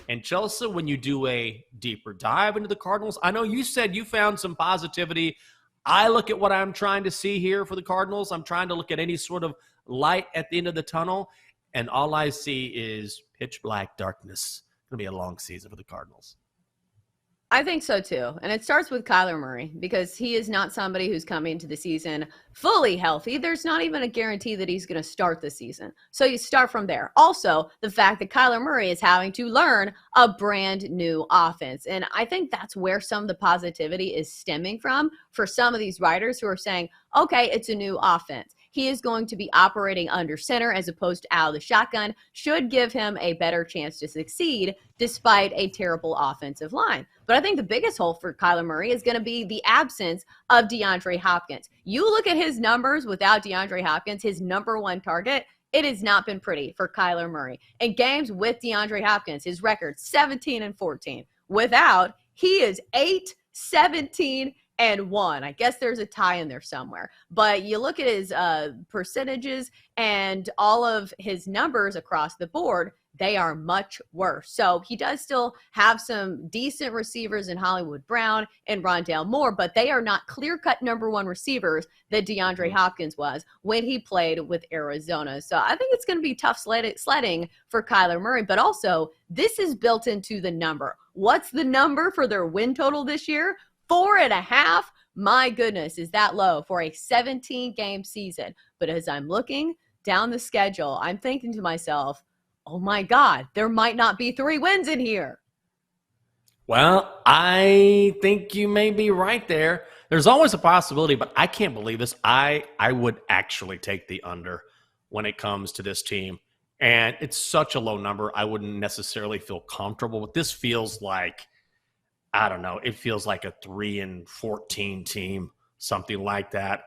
And Chelsea, when you do a deeper dive into the Cardinals, I know you said you found some positivity. I look at what I'm trying to see here for the Cardinals. I'm trying to look at any sort of light at the end of the tunnel, and all I see is pitch black darkness. It's going to be a long season for the Cardinals. I think so too. And it starts with Kyler Murray because he is not somebody who's coming into the season fully healthy. There's not even a guarantee that he's going to start the season. So you start from there. Also, the fact that Kyler Murray is having to learn a brand new offense. And I think that's where some of the positivity is stemming from for some of these writers who are saying, okay, it's a new offense. He is going to be operating under center as opposed to out of the shotgun, should give him a better chance to succeed despite a terrible offensive line. But I think the biggest hole for Kyler Murray is going to be the absence of DeAndre Hopkins. You look at his numbers without DeAndre Hopkins, his number one target, it has not been pretty for Kyler Murray. In games with DeAndre Hopkins, his record 17-14. Without, he is 8-17-1. I guess there's a tie in there somewhere. But you look at his percentages and all of his numbers across the board, they are much worse. So he does still have some decent receivers in Hollywood Brown and Rondale Moore, but they are not clear-cut number one receivers that DeAndre Hopkins was when he played with Arizona. So I think it's going to be tough sledding for Kyler Murray, but also this is built into the number. What's the number for their win total this year? 4.5. My goodness, is that low for a 17-game season? But as I'm looking down the schedule, I'm thinking to myself, oh my God, there might not be 3 wins in here. Well, I think you may be right there. There's always a possibility, but I can't believe this. I would actually take the under when it comes to this team. And it's such a low number, I wouldn't necessarily feel comfortable. But this feels like, I don't know, it feels like a 3-14 team, something like that.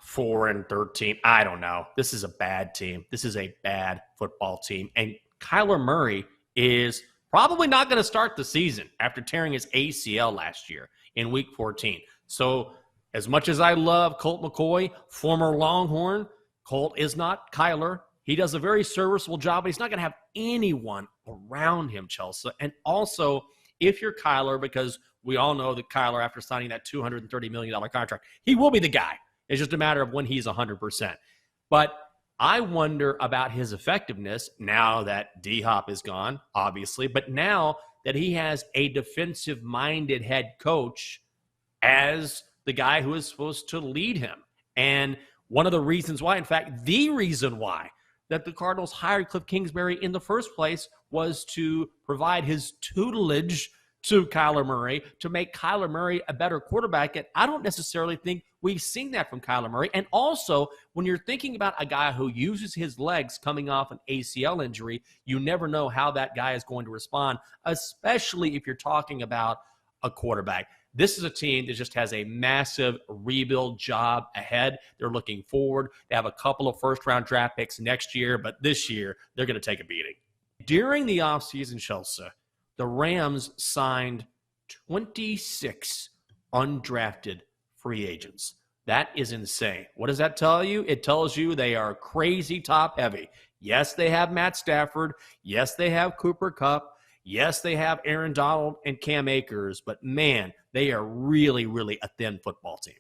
4-13. I don't know. This is a bad team. This is a bad football team. And Kyler Murray is probably not going to start the season after tearing his ACL last year in week 14. So as much as I love Colt McCoy, former Longhorn, Colt is not Kyler. He does a very serviceable job, but he's not going to have anyone around him, Chelsa. And also, if you're Kyler, because we all know that Kyler, after signing that $230 million contract, he will be the guy. It's just a matter of when he's 100%. But I wonder about his effectiveness now that D-Hop is gone, obviously, but now that he has a defensive-minded head coach as the guy who is supposed to lead him. And one of the reasons why, in fact, the reason why that the Cardinals hired Cliff Kingsbury in the first place was to provide his tutelage to Kyler Murray, to make Kyler Murray a better quarterback. And I don't necessarily think we've seen that from Kyler Murray. And also, when you're thinking about a guy who uses his legs coming off an ACL injury, you never know how that guy is going to respond, especially if you're talking about a quarterback. This is a team that just has a massive rebuild job ahead. They're looking forward. They have a couple of first-round draft picks next year, but this year, they're going to take a beating. During the offseason, Chelsa, the Rams signed 26 undrafted free agents. That is insane. What does that tell you? It tells you they are crazy top-heavy. Yes, they have Matt Stafford. Yes, they have Cooper Kupp. Yes, they have Aaron Donald and Cam Akers. But, man, they are really, really a thin football team.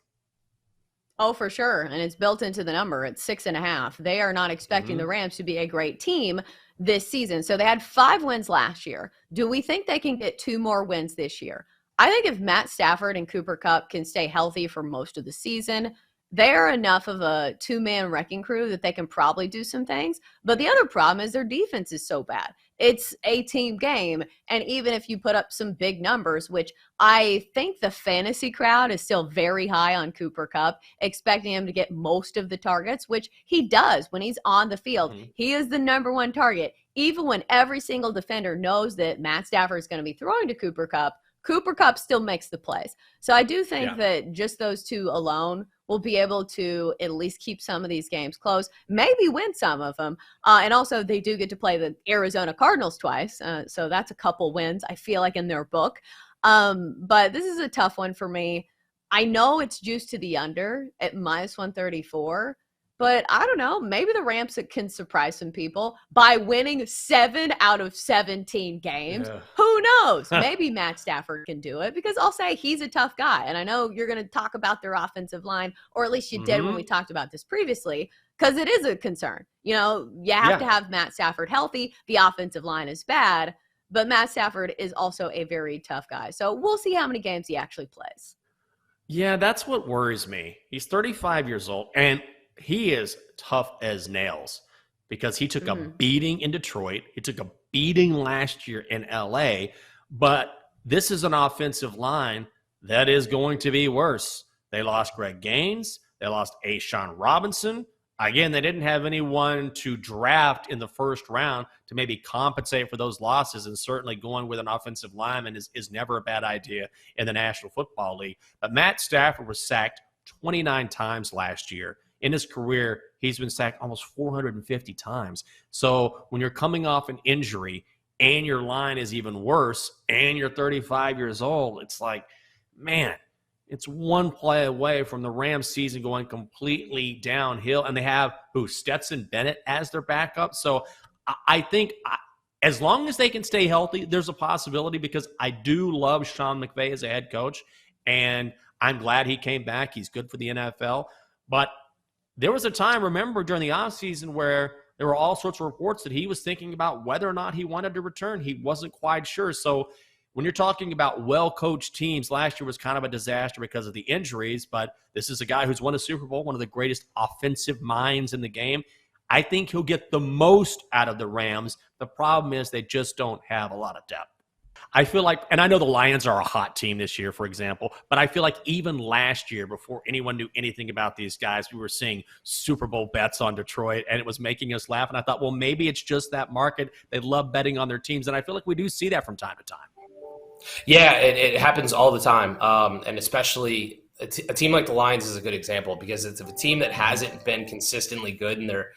Oh, for sure. And it's built into the number. It's 6.5. They are not expecting the Rams to be a great team this season. So they had 5 wins last year. Do we think they can get 2 more wins this year? I think if Matt Stafford and Cooper Kupp can stay healthy for most of the season, they're enough of a 2-man wrecking crew that they can probably do some things. But the other problem is their defense is so bad. It's a team game. And even if you put up some big numbers, which I think the fantasy crowd is still very high on Cooper Kupp, expecting him to get most of the targets, which he does when he's on the field. He is the number one target. Even when every single defender knows that Matt Stafford is going to be throwing to Cooper Kupp, Cooper Kupp still makes the plays. So I do think that just those 2 alone will be able to at least keep some of these games close, maybe win some of them. And also they do get to play the Arizona Cardinals twice. So that's a couple wins, I feel like, in their book. But this is a tough one for me. I know it's juiced to the under at -134, But I don't know. Maybe the Rams can surprise some people by winning 7 out of 17 games. Yeah. Who knows? Maybe Matt Stafford can do it because I'll say he's a tough guy. And I know you're going to talk about their offensive line, or at least you did when we talked about this previously, because it is a concern. You have to have Matt Stafford healthy. The offensive line is bad, but Matt Stafford is also a very tough guy. So we'll see how many games he actually plays. Yeah, that's what worries me. He's 35 years old, and he is tough as nails because he took a beating in Detroit. He took a beating last year in LA, but this is an offensive line that is going to be worse. They lost Greg Gaines. They lost A'Shawn Robinson. Again, they didn't have anyone to draft in the first round to maybe compensate for those losses, and certainly going with an offensive lineman is never a bad idea in the National Football League. But Matt Stafford was sacked 29 times last year. In his career, he's been sacked almost 450 times. So when you're coming off an injury and your line is even worse and you're 35 years old, it's like, man, it's one play away from the Rams season going completely downhill. And they have Stetson Bennett as their backup. So I think as long as they can stay healthy, there's a possibility, because I do love Sean McVay as a head coach. And I'm glad he came back. He's good for the NFL. But there was a time, remember, during the offseason where there were all sorts of reports that he was thinking about whether or not he wanted to return. He wasn't quite sure. So when you're talking about well-coached teams, last year was kind of a disaster because of the injuries, but this is a guy who's won a Super Bowl, one of the greatest offensive minds in the game. I think he'll get the most out of the Rams. The problem is they just don't have a lot of depth. I feel like, and I know the Lions are a hot team this year, for example, but I feel like even last year, before anyone knew anything about these guys, we were seeing Super Bowl bets on Detroit, and it was making us laugh. And I thought, well, maybe it's just that market. They love betting on their teams, and I feel like we do see that from time to time. Yeah, it happens all the time, and especially a team like the Lions is a good example, because it's a team that hasn't been consistently good, and they're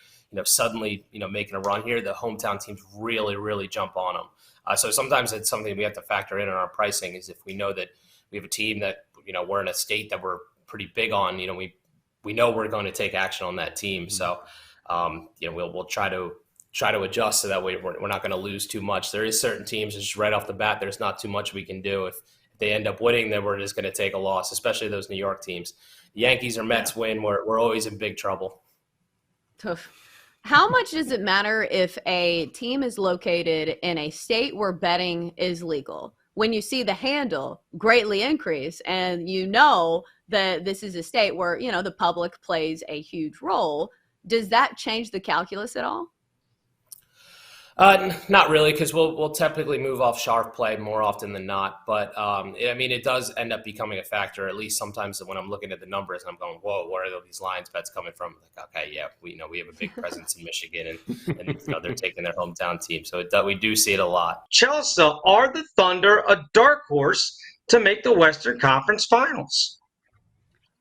suddenly making a run here. The hometown teams really, really jump on them. So sometimes it's something we have to factor in our pricing, is if we know that we have a team that we're in a state that we're pretty big on, we know we're going to take action on that team. So we'll try to adjust so that way we're not going to lose too much. There is certain teams just right off the bat, there's not too much we can do. If they end up winning, then we're just going to take a loss, especially those New York teams. Yankees or Mets win, we're always in big trouble. Tough. How much does it matter if a team is located in a state where betting is legal? When you see the handle greatly increase and that this is a state where, the public plays a huge role, does that change the calculus at all? Not really, because we'll typically move off sharp play more often than not. But it does end up becoming a factor. At least sometimes when I'm looking at the numbers and I'm going, "Whoa, where are these Lions bets coming from?" Like, okay, yeah, we have a big presence in Michigan, and they're taking their hometown team, so we do see it a lot. Chelsa, are the Thunder a dark horse to make the Western Conference Finals?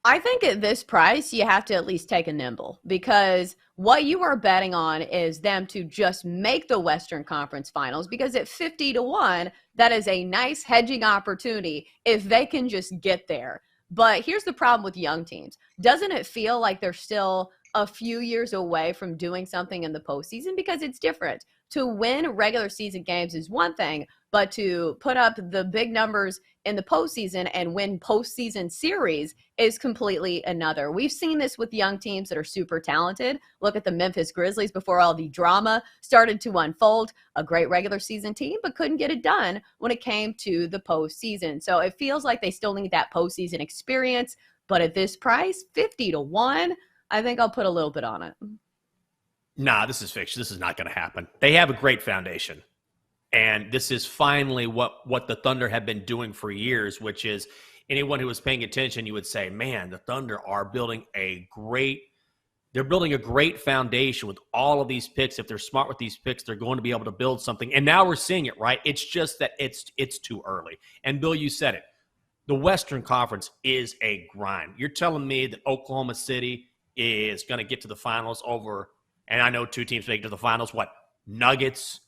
I think at this price, you have to at least take a nimble, because what you are betting on is them to just make the Western Conference Finals, because at 50-1, that is a nice hedging opportunity if they can just get there. But here's the problem with young teams. Doesn't it feel like they're still a few years away from doing something in the postseason? Because it's different. To win regular season games is one thing, but to put up the big numbers in the postseason and win postseason series is completely another. We've seen this with young teams that are super talented. Look at the Memphis Grizzlies before all the drama started to unfold. A great regular season team, but couldn't get it done when it came to the postseason. So it feels like they still need that postseason experience. But at this price, 50-1, I think I'll put a little bit on it. Nah, this is fiction. This is not going to happen. They have a great foundation. And this is finally what the Thunder have been doing for years, which is anyone who was paying attention, you would say, man, the Thunder are building a great foundation with all of these picks. If they're smart with these picks, they're going to be able to build something. And now we're seeing it, right? It's just that it's too early. And Bill, you said it. The Western Conference is a grind. You're telling me that Oklahoma City is going to get to the finals over, and I know two teams make it to the finals, what, Nuggets,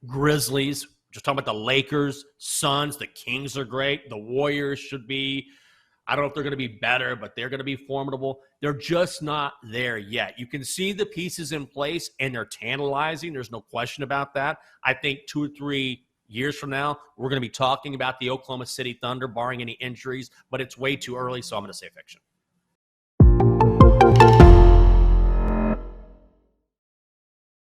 Grizzlies, just talking about the Lakers, Suns, the Kings are great. The Warriors should be I don't know if they're going to be better, but they're going to be formidable. They're just not there yet. You can see the pieces in place, and they're tantalizing. There's no question about that. I think 2 or 3 years from now, we're going to be talking about the Oklahoma City Thunder, barring any injuries, but it's way too early, so I'm going to say fiction.